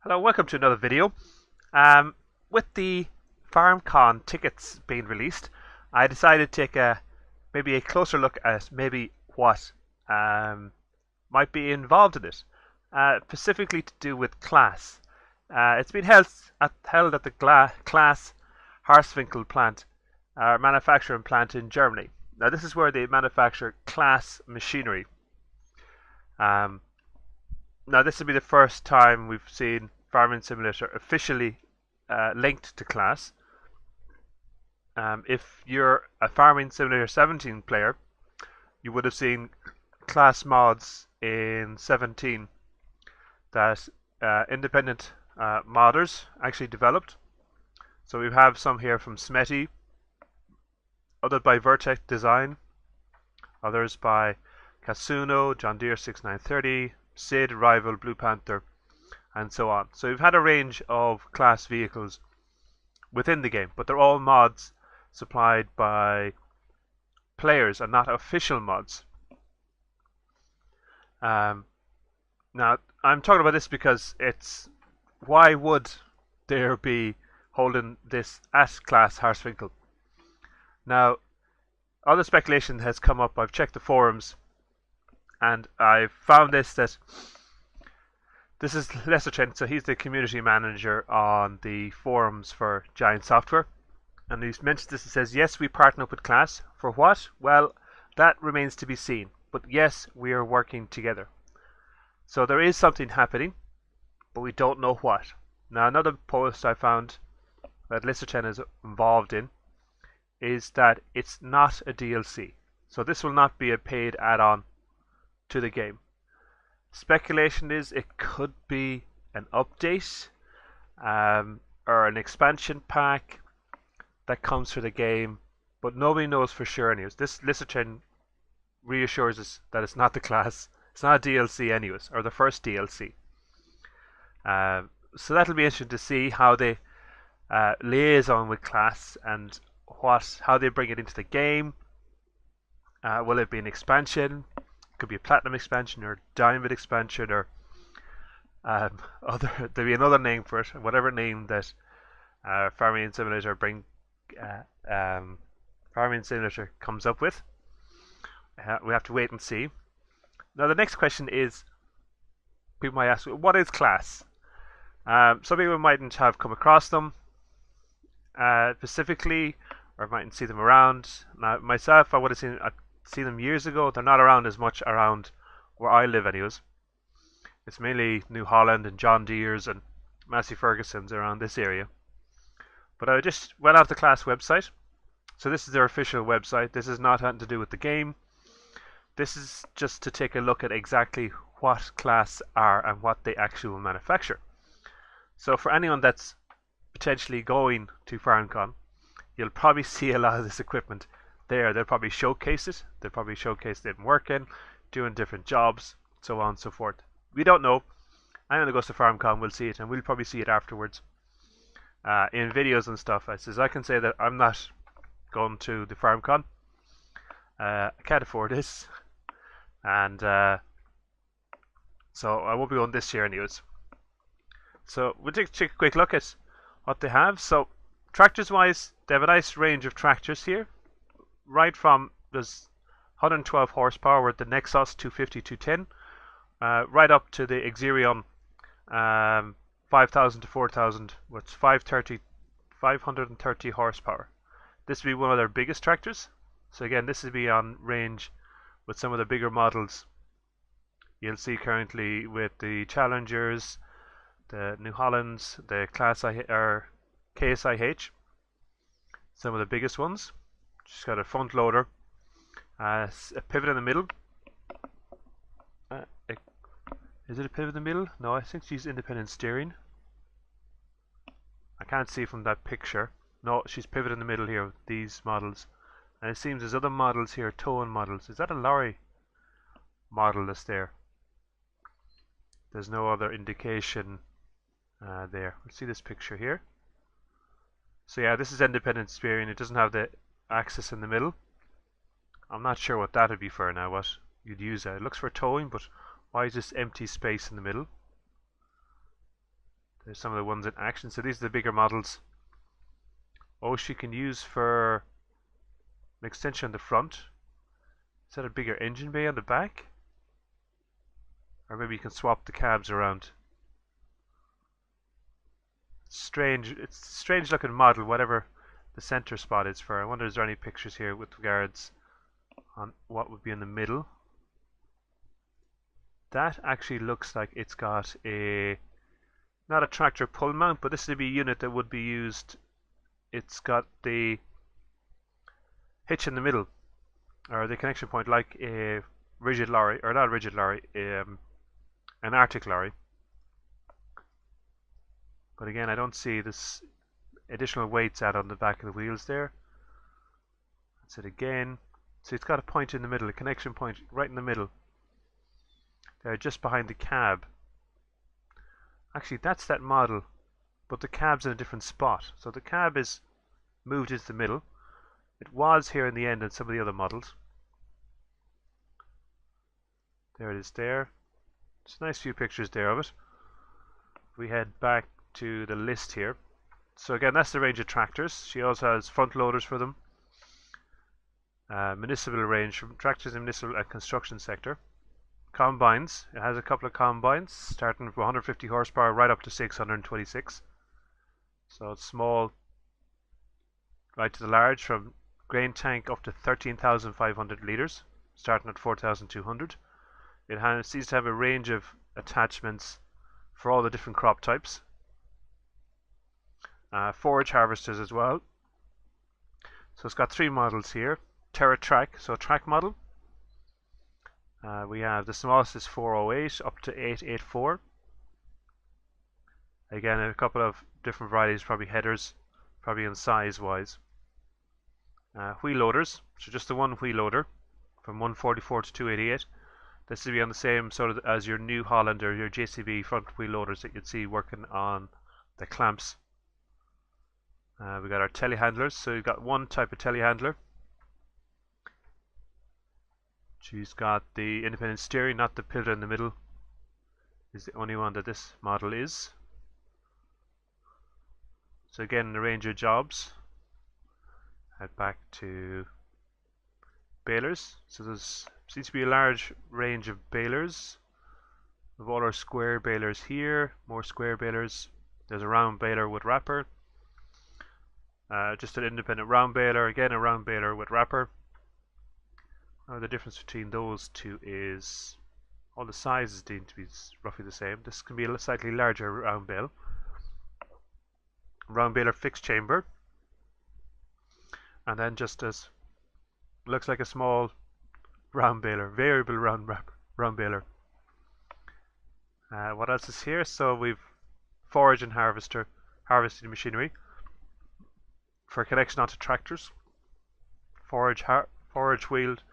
Hello, welcome to another video. Um, with the FarmCon tickets being released, I decided to take maybe a closer look at maybe what might be involved in it, specifically to do with CLAAS. It's been held at the CLAAS Harswinkel plant, manufacturing plant in Germany. Now, this is where they manufacture CLAAS machinery. Now, this will be the first time we've seen Farming Simulator officially linked to CLAAS. If you're a Farming Simulator 17 player, you would have seen CLAAS mods in 17 that independent modders actually developed. So we have some here from Smetty, others by Vertex Design, others by Casuno, John Deere 6930, Sid, Rival, Blue Panther, and so on. So we've had a range of CLAAS vehicles within the game, but they're all mods supplied by players and not official mods. Now, I'm talking about this because why would there be holding this at CLAAS Harswinkel? Now, other speculation has come up. I've checked the forums, and I've found that this is Lesser Trent, so he's the community manager on the forums for Giant Software. And he's mentioned this and says, yes, we partner up with CLAAS. For what? Well, that remains to be seen. But yes, we are working together. So there is something happening, but we don't know what. Now, another post I found that Listerton is involved in is that it's not a DLC. So this will not be a paid add-on to the game. Speculation is it could be an update or an expansion pack that comes for the game, but nobody knows for sure anyways. This Listerton reassures us that it's not the CLAAS. It's not a DLC anyways, or the first DLC. So that'll be interesting to see how they liaison with CLAAS and how they bring it into the game. Will it be an expansion? Could be a platinum expansion or diamond expansion, or there'll be another name for it, whatever name that Farming Simulator Farming Simulator comes up with. We have to wait and see. Now the next question is, people might ask, what is CLAAS? Some people mightn't have come across them specifically, or mightn't see them around. Now myself, I would have seen them years ago. They're not around as much around where I live anyways. It's mainly New Holland and John Deere's and Massey Ferguson's around this area. But I just went out the CLAAS website. So this is their official website. This is not having to do with the game. This is just to take a look at exactly what CLAAS are and what they actually will manufacture. So for anyone that's potentially going to FarmCon, you'll probably see a lot of this equipment there. They'll probably showcase it. They'll probably showcase them working, doing different jobs, so on and so forth. We don't know. Anyone that goes to FarmCon will see it, and we'll probably see it afterwards in videos and stuff. I can say that I'm not going to the FarmCon. I can't afford this, and so I won't be going this year anyways. So we'll take a quick look at what they have. So tractors wise, they have a nice range of tractors here. Right from, there's 112 horsepower with the Nexus 250, 210, right up to the Exerion 5000 to 4000 with 530 horsepower. This will be one of their biggest tractors. So again, this will be on range with some of the bigger models you'll see currently with the Challengers, the New Hollands, the Case IH, some of the biggest ones. She's got a front loader, a pivot in the middle. Is it a pivot in the middle? No, I think she's independent steering. I can't see from that picture. No, she's pivot in the middle here with these models. And it seems there's other models here, towing models. Is that a lorry model that's there? There's no other indication there. Let's see this picture here. So yeah, this is independent steering. It doesn't have the axis in the middle. I'm not sure what that would be for now, what you'd use that. It looks for towing, but why is this empty space in the middle? There's some of the ones in action. So these are the bigger models. Oh, she can use for an extension on the front. Is that a bigger engine bay on the back? Or maybe you can swap the cabs around. Strange. It's a strange looking model, whatever the center spot is for. I wonder is there any pictures here with regards on what would be in the middle. That actually looks like it's got a, not a tractor pull mount, but this would be a unit that would be used. It's got the hitch in the middle, or the connection point, like a rigid lorry, or not a rigid lorry, an Arctic lorry. But again, I don't see this additional weights out on the back of the wheels there. That's it again. So it's got a point in the middle, a connection point right in the middle. There, just behind the cab. Actually, that's that model, but the cab's in a different spot. So the cab is moved into the middle. It was here in the end in some of the other models. There it is there. Just a nice few pictures there of it. We head back to the list here. So again, that's the range of tractors. She also has front loaders for them. Municipal range from tractors in municipal and construction sector. Combines. It has a couple of combines starting from 150 horsepower right up to 626. So it's small right to the large, from grain tank up to 13,500 litres, starting at 4,200. It seems to have a range of attachments for all the different crop types. Forage harvesters as well. So it's got three models here. Terra Track, so a track model. We have the smallest is 408 up to 884. Again, a couple of different varieties, probably headers, probably in size wise. Wheel loaders, so just the one wheel loader from 144 to 288. This will be on the same sort of as your New Holland or your JCB front wheel loaders that you'd see working on the clamps. We got our telehandlers, so we've got one type of telehandler. She's got the independent steering, not the pivot in the middle. Is the only one that this model is. So again, the range of jobs. Head back to balers. So there's seems to be a large range of balers. We have all our square balers here, more square balers. There's a round baler with wrapper. Just an independent round baler, again a round baler with wrapper. The difference between those two is all the sizes seem to be roughly the same. This can be a slightly larger round bale. Round baler fixed chamber. And then just as looks like a small round baler, variable round baler. What else is here? So we've forage and harvesting machinery for connection onto tractors. Forage wheeled,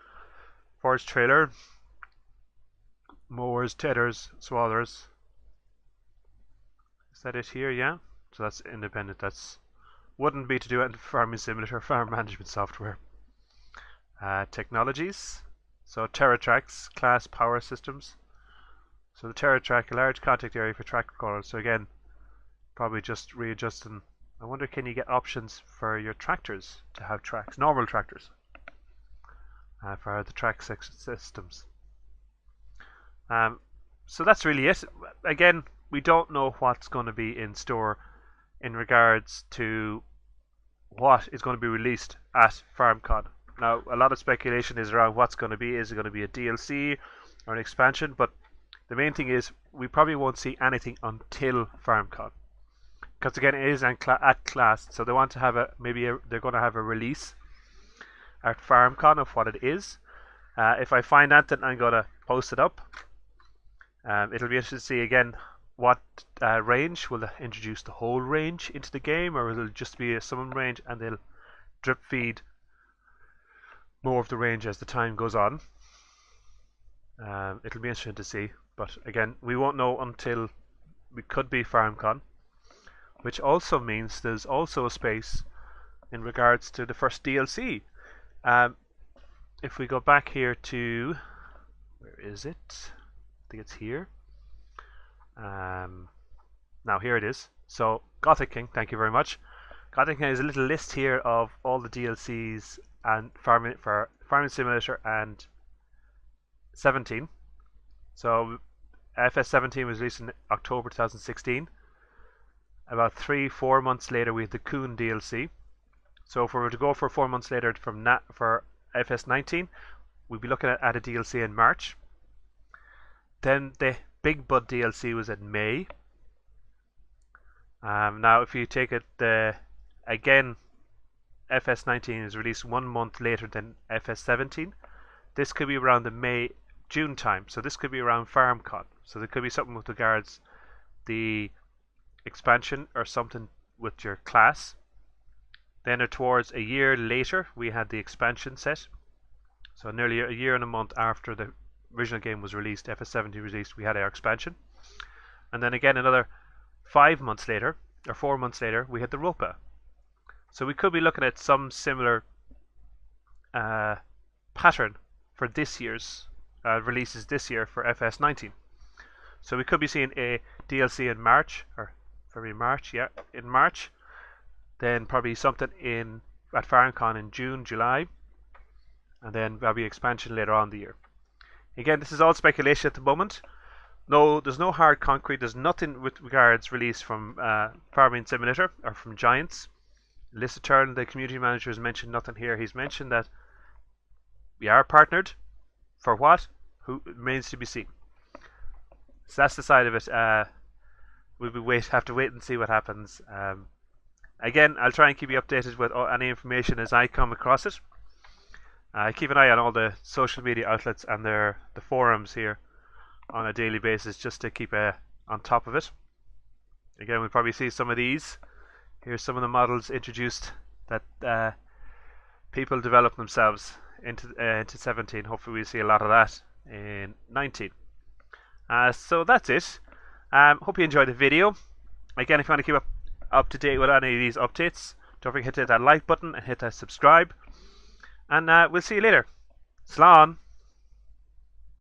forage trailer, mowers, tedders, swallers. Is that it here? Yeah. So that's independent. That's wouldn't be to do it in Farming Simulator, farm management software. Technologies. So TerraTrack's CLAAS power systems. So the TerraTrack, a large contact area for tractor controllers. So again, probably just readjusting. I wonder, can you get options for your tractors to have tracks, normal tractors, for the track systems. So that's really it. Again, we don't know what's going to be in store in regards to what is going to be released at FarmCon. Now, a lot of speculation is around what's going to be. Is it going to be a DLC or an expansion? But the main thing is we probably won't see anything until FarmCon, because again, it is at CLAAS, so they want to have they're going to have a release at FarmCon of what it is. If I find that, then I'm going to post it up. It'll be interesting to see again what range. Will they introduce the whole range into the game, or will it just be a summon range and they'll drip feed more of the range as the time goes on? It'll be interesting to see, but again, we won't know until we could be FarmCon, which also means there's also a space in regards to the first DLC. If we go back here to, where is it? I think it's here. Now here it is. So Gothic King, thank you very much. Gothic King is a little list here of all the DLCs and for Farming Simulator and 17. So FS17 was released in October 2016. About 3-4 months later, we had the Coon DLC. So if we were to go for 4 months later for FS19, we'd be looking at a DLC in March. Then the Big Bud DLC was in May. Now, if you take it, again, FS19 is released 1 month later than FS17. This could be around the June time. So this could be around FarmCon. So there could be something with regards the expansion or something with your class. Then towards a year later, we had the expansion set. So nearly a year and a month after the original game was released, FS17 released, we had our expansion. And then again another 5 months later, or 4 months later, we had the Ropa. So we could be looking at some similar pattern for this year's releases this year for FS19. So we could be seeing a DLC in March, or February, March, yeah, in March. Then probably something at FarmCon in June, July. And then probably expansion later on in the year. Again, this is all speculation at the moment. No, there's no hard concrete. There's nothing with regards release from Farming Simulator or from Giants. Alyssa Turner, the community manager, has mentioned nothing here. He's mentioned that we are partnered. For what? Who remains to be seen. So that's the side of it. We'll have to wait and see what happens. Again, I'll try and keep you updated with any information as I come across it. Keep an eye on all the social media outlets and the forums here on a daily basis, just to keep on top of it. Again, we'll probably see some of these. Here's some of the models introduced that people develop themselves into 17. Hopefully we'll see a lot of that in 19. So that's it. Hope you enjoyed the video. Again, if you want to keep up to date with any of these updates, don't forget to hit that like button and hit that subscribe. And we'll see you later. Slán!